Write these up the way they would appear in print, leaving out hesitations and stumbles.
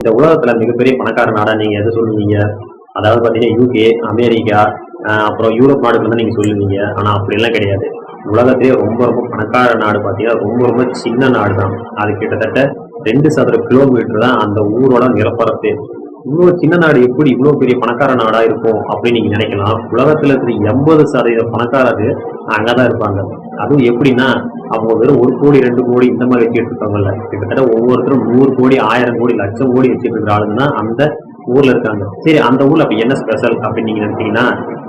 இந்த உலகத்துல மிகப்பெரிய பணக்கார நாடா நீங்க எதை சொல்லுவீங்க? அதாவது பாத்தீங்கன்னா யூகே, அமெரிக்கா, அப்புறம் யூரோப் நாடுகள் தான் நீங்க சொல்லுவீங்க. ஆனா அப்படியெல்லாம் கிடையாது. உலகத்திலேயே ரொம்ப ரொம்ப பணக்கார நாடு பாத்தீங்கன்னா ரொம்ப ரொம்ப சின்ன நாடு தான். அது கிட்டத்தட்ட 2 சதுர கிலோமீட்டர் தான் அந்த ஊரோட நிலப்பரப்பு. இவ்வளவு சின்ன நாடு எப்படி இவ்வளவு பெரிய பணக்கார நாடா இருக்கும் அப்படின்னு நீங்க நினைக்கலாம். உலகத்துல இருக்கிற 80% பணக்காரரு அங்கதான் இருப்பாங்க. அதுவும் எப்படின்னா அவங்க வெறும் 1 கோடி 2 கோடி இந்த மாதிரி வச்சுட்டு இருக்காங்கல்ல, கிட்டத்தட்ட ஒவ்வொருத்தரும் 100 கோடி 1000 கோடி லட்சம் கோடி வச்சுட்டு இருக்கிற ஆளுங்க தான் அந்த ஊர்ல இருக்காங்க. சரி, அந்த ஊர்ல அப்ப என்ன ஸ்பெஷல் அப்படின்னு நீங்க நினைச்சீங்கன்னா,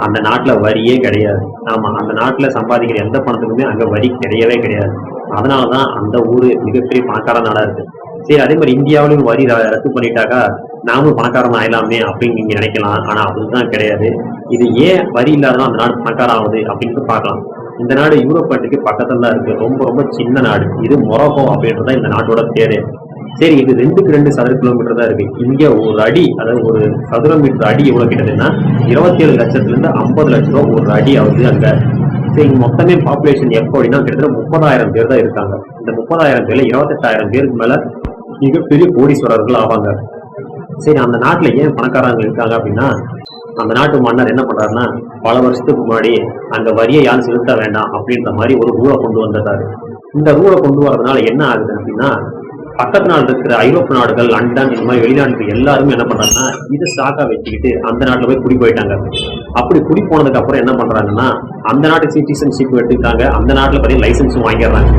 அந்த நாட்டுல வரியே கிடையாது. ஆமா, அந்த நாட்டுல சம்பாதிக்கிற எந்த பணத்துக்குமே அங்க வரி கிடையவே கிடையாது. அதனாலதான் அந்த ஊரு மிகப்பெரிய பணக்கார நாடா இருக்கு. சரி, அதே மாதிரி இந்தியாவிலும் வரி ரத்து பண்ணிட்டாக்கா நாமளும் பணக்காரன் ஆயிடலாமே அப்படின்னு நீங்க நினைக்கலாம். ஆனா அதுதான் கிடையாது. இது ஏன் வரி இல்லாதான் அந்த நாடு பணக்காரம் ஆகுது அப்படின்னு பார்க்கலாம். இந்த நாடு யூரோப் கண்ட்ரிக்கு பக்கத்துல தான் இருக்கு. ரொம்ப ரொம்ப சின்ன நாடு. இது மொரோக்கோ அப்படின்றத இந்த நாட்டோட பேரு. சரி, இது 2க்கு 2 சதுர கிலோமீட்டர் தான் இருக்கு. இங்க ஒரு அடி, அதாவது ஒரு சதுர மீட்டர் அடி எவ்வளவு கிட்டதுன்னா 27 லட்சத்துல இருந்து 50 லட்சம் ரூபாய் ஒரு அடி ஆகுது அங்க. சரி, மொத்தமே பாப்புலேஷன் எப்போ அப்படின்னா கிட்டத்தட்ட 30,000 பேர் தான் இருக்காங்க. இந்த 30,000 பேர்ல 28,000 பேருக்கு மேல மிகப்பெரிய கோடீஸ்வரர்கள் ஆவாங்க. சரி, அந்த நாட்டுல ஏன் பணக்காரங்க இருக்காங்க அப்படின்னா, அந்த நாட்டு மன்னர் என்ன பண்றாருன்னா, பல வருஷத்துக்கு முன்னாடி அந்த வரியை யாரும் செலுத்த வேண்டாம் அப்படின்ற மாதிரி ஒரு ரூலை கொண்டு வந்துட்டாரு. இந்த ரூலை கொண்டு வரதுனால என்ன ஆகுது அப்படின்னா, பக்கத்து நாடு இருக்கிற ஐரோப்பிய நாடுகள், லண்டன், இந்த மாதிரி வெளிநாட்டுக்கு எல்லாருமே என்ன பண்றாங்கன்னா, இதை ஸ்டாக்கா வச்சுக்கிட்டு அந்த நாட்டுல போய் குடி போயிட்டாங்க. அப்படி குடி போனதுக்கு அப்புறம் என்ன பண்றாங்கன்னா, அந்த நாட்டு சிட்டிசன்ஷிப் எடுத்துக்கிட்டாங்க. அந்த நாட்டுல பார்த்தீங்கன்னா லைசன்ஸும் வாங்கிடுறாங்க.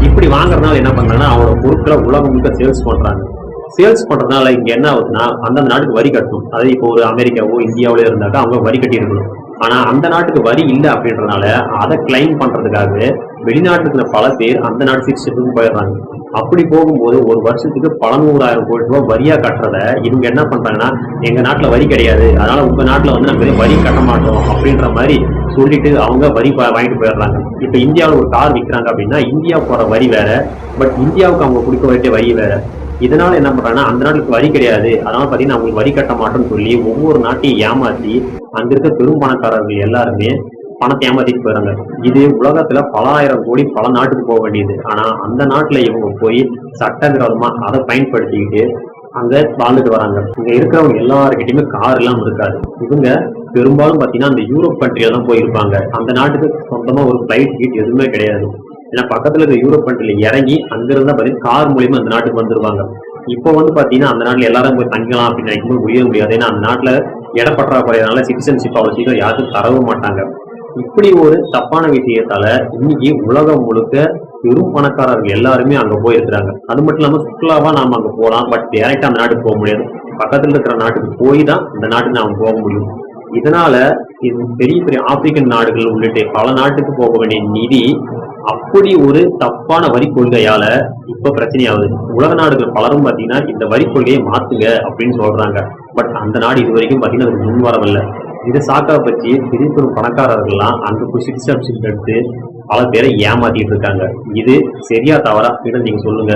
இப்படி வாங்குறதுனால என்ன பண்றாங்கன்னா, அவரோட பொருட்களை உலகம் முழுக்க சேல்ஸ் பண்றாங்க. சேல்ஸ் பண்றதுனால இங்க என்ன ஆகுதுன்னா, அந்தந்த நாட்டுக்கு வரி கட்டணும். அதாவது இப்போ ஒரு அமெரிக்காவோ இந்தியாவிலோ இருந்தாக்கா அவங்க வரி கட்டி இருக்கணும். ஆனா அந்த நாட்டுக்கு வரி இல்லை அப்படின்றதுனால அதை கிளைம் பண்றதுக்காக வெளிநாட்டுல இருக்கிற பல பேர் அந்த நாட்டு சிட்டிசன்ஷிப்புக்கு போயிடுறாங்க. அப்படி போகும்போது ஒரு வருஷத்துக்கு பல 100,000 கோடி ரூபாய் வரியா கட்டுறத இவங்க என்ன பண்றாங்கன்னா, எங்க நாட்டுல வரி கிடையாது, அதனால உங்க நாட்டுல வந்து நாங்க வரி கட்ட மாட்டோம் அப்படின்ற மாதிரி சொல்லிட்டு அவங்க வரி வாங்கிட்டு போயிடுறாங்க. இப்ப இந்தியாவில் ஒரு கார் விற்கிறாங்க அப்படின்னா இந்தியாவுக்கு போற வரி வேற, பட் இந்தியாவுக்கு அவங்க கொடுக்க வேண்டிய வரி வேற. இதனால என்ன பண்றாங்கன்னா, அந்த நாட்டுக்கு வரி கிடையாது, அதனால பாத்தீங்கன்னா அவங்களுக்கு வரி கட்ட மாட்டோம்னு சொல்லி ஒவ்வொரு நாட்டையும் ஏமாத்தி அங்க இருக்க பெரும் பணக்காரர்கள் எல்லாருமே பணத்தை ஏமாத்திட்டு போயிறாங்க. இது உலகத்துல பல 1000 கோடி பல நாட்டுக்கு போக வேண்டியது. ஆனா அந்த நாட்டுல இவங்க போய் சட்டவிரோதமா அதை பயன்படுத்திக்கிட்டு அங்க வாழ்ந்துட்டு வராங்க. இங்க இருக்கிறவங்க எல்லாருக்கிட்டையுமே கார் எல்லாம் இருக்காது. இவங்க பெரும்பாலும் பாத்தீங்கன்னா அந்த யூரோப் கண்ட்ரியில தான் போயிருப்பாங்க. அந்த நாட்டுக்கு சொந்தமா ஒரு பிளைட் கீட் எதுவுமே கிடையாது. ஏன்னா பக்கத்துல இருக்க யூரோப் கண்ட்ரில இறங்கி அங்கிருந்தா பாத்தீங்கன்னா கார் மூலியமா அந்த நாட்டுக்கு வந்துருவாங்க. இப்போ வந்து பாத்தீங்கன்னா அந்த நாட்டுல எல்லாரும் போய் தங்கலாம் அப்படின்னு நினைக்கும்போது முடியாது. ஏன்னா அந்த நாட்டுல இடப்பற்றாக்குறையனால சிட்டிசன்ஷிப் அவ்வளவு சீக்கிரம் யாருக்கும் தரவும் மாட்டாங்க. இப்படி ஒரு தப்பான விஷயத்தால இன்னைக்கு உலகம் முழுக்க பெரும் பணக்காரர்கள் எல்லாருமே அங்க போயிருக்கிறாங்க. அது மட்டும் இல்லாம சுற்றுலாவா நாம அங்க போகலாம், பட் டைரக்டா அந்த நாட்டுக்கு போக முடியாது. பக்கத்துல இருக்கிற நாட்டுக்கு போய் தான் அந்த நாட்டுக்கு நாம போக முடியும். இதனால இது பெரிய பெரிய ஆப்பிரிக்கன் நாடுகள் உள்ளிட்ட பல நாட்டுக்கு போக வேண்டிய நிதி அப்படி ஒரு தப்பான வரி கொள்கையால இப்ப பிரச்சனையாகுது. உலக நாடுகள் பலரும் பாத்தீங்கன்னா இந்த வரி கொள்கையை மாத்துங்க அப்படின்னு சொல்றாங்க. பட் அந்த நாடு இது வரைக்கும் பாத்தீங்கன்னா அதுக்கு முன் வரவில்லை. இதை சாக்கா பற்றி பெரிய பெரும் பணக்காரர்கள்லாம் அங்க போய் சிட்டிசன்ஷிப் எடுத்து பல பேரை ஏமாத்திட்டு இருக்காங்க. இது சரியா தவறா அப்படின்னு நீங்க சொல்லுங்க.